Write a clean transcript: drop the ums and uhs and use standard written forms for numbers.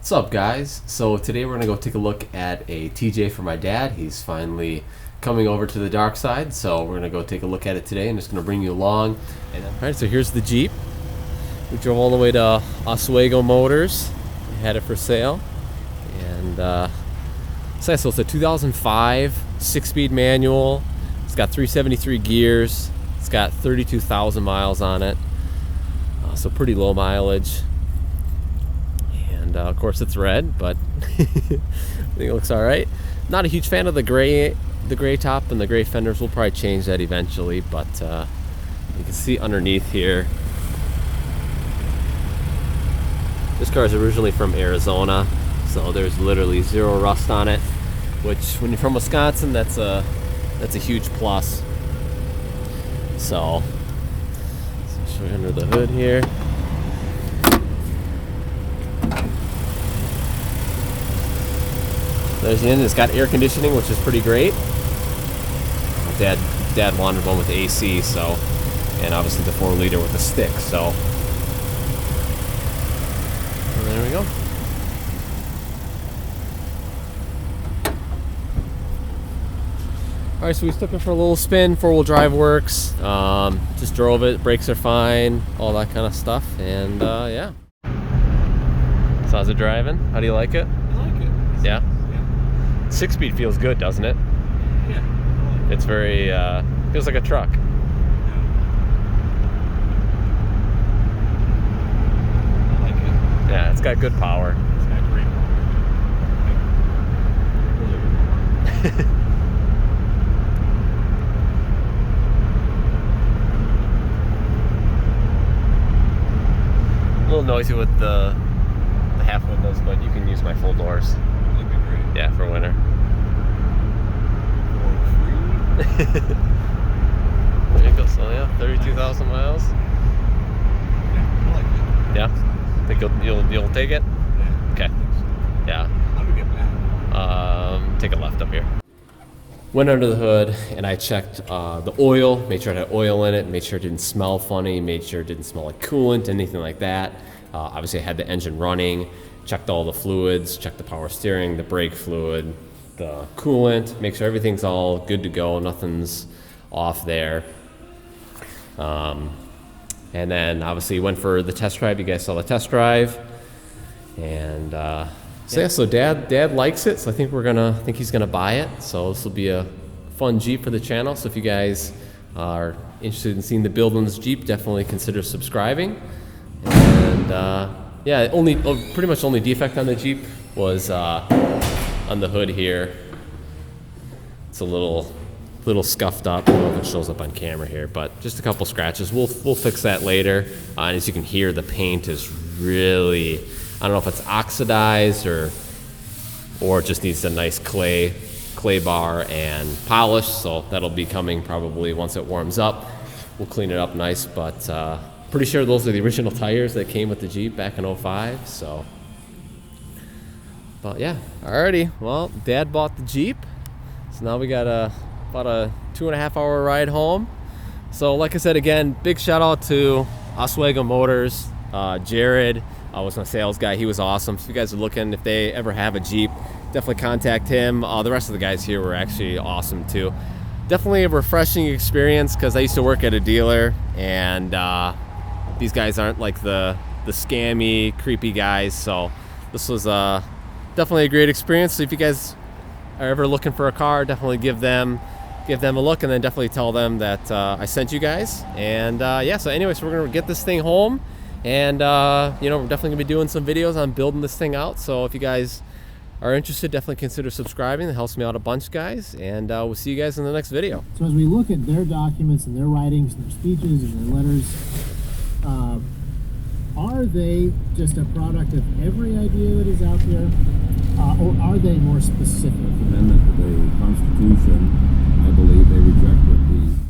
What's up, guys? So today we're gonna go take a look at a TJ for my dad. He's finally coming over to the dark side, so we're gonna go take a look at it today. I'm just gonna bring you along. Alright, so here's the Jeep. We drove all the way to Oswego Motors. We had it for sale. And so it's a 2005 6-speed manual. It's got 373 gears. It's got 32,000 miles on it. So pretty low mileage. And of course it's red, but I think it looks all right. Not a huge fan of the gray top and the gray fenders. We'll probably change that eventually, but you can see underneath here. This car is originally from Arizona, so there's literally zero rust on it, which when you're from Wisconsin, that's a huge plus. So show you under the hood here. There's the end. It's got air conditioning, which is pretty great. Dad wanted one with AC, so, and obviously the 4-liter with a stick. So there we go. All right, so we took it for a little spin. 4-wheel drive works. Just drove it. Brakes are fine. All that kind of stuff. And yeah. So how's it driving? How do you like it? I like it. Yeah. 6-speed feels good, doesn't it? Yeah. It's very, feels like a truck. I like it. Yeah, it's got good power. It's got great power. Really good power. A little noisy with the half windows, but you can use my full doors. That'd be great. Yeah, for winter. For free? There you go. So yeah, 32,000 miles. Yeah, I like it. Yeah. Think you'll take it? Yeah. Okay. Yeah. How do we get back? Take a left up here. Went under the hood and I checked the oil, made sure it had oil in it, made sure it didn't smell funny, made sure it didn't smell like coolant, anything like that. Obviously I had the engine running, checked all the fluids, checked the power steering, the brake fluid, the coolant, make sure everything's all good to go, nothing's off there. And then obviously went for the test drive. You guys saw the test drive. And so dad likes it, so I think he's gonna buy it. So this will be a fun Jeep for the channel. So if you guys are interested in seeing the build on this Jeep, definitely consider subscribing. And yeah, pretty much only defect on the Jeep was on the hood here. It's a little scuffed up. I don't know if it shows up on camera here, but just a couple scratches. We'll fix that later. And as you can hear, the paint is really, I don't know if it's oxidized or it just needs a nice clay bar and polish. So that'll be coming probably once it warms up. We'll clean it up nice, but pretty sure those are the original tires that came with the Jeep back in 05. So, but yeah, alrighty. Well, Dad bought the Jeep, so now we got about a 2.5-hour ride home. So like I said, again, big shout out to Oswego Motors. Jared was my sales guy. He was awesome. So if you guys are looking, if they ever have a Jeep, definitely contact him. The rest of the guys here were actually awesome too. Definitely a refreshing experience because I used to work at a dealer, and these guys aren't like the scammy, creepy guys. So this was definitely a great experience. So if you guys are ever looking for a car, definitely give them a look, and then definitely tell them that I sent you guys. And yeah, so anyways, we're gonna get this thing home. And, you know, we're definitely going to be doing some videos on building this thing out. So if you guys are interested, definitely consider subscribing. It helps me out a bunch, guys. And we'll see you guys in the next video. So as we look at their documents and their writings and their speeches and their letters, are they just a product of every idea that is out there? Or are they more specific? Amendment to the Constitution, I believe they rejected the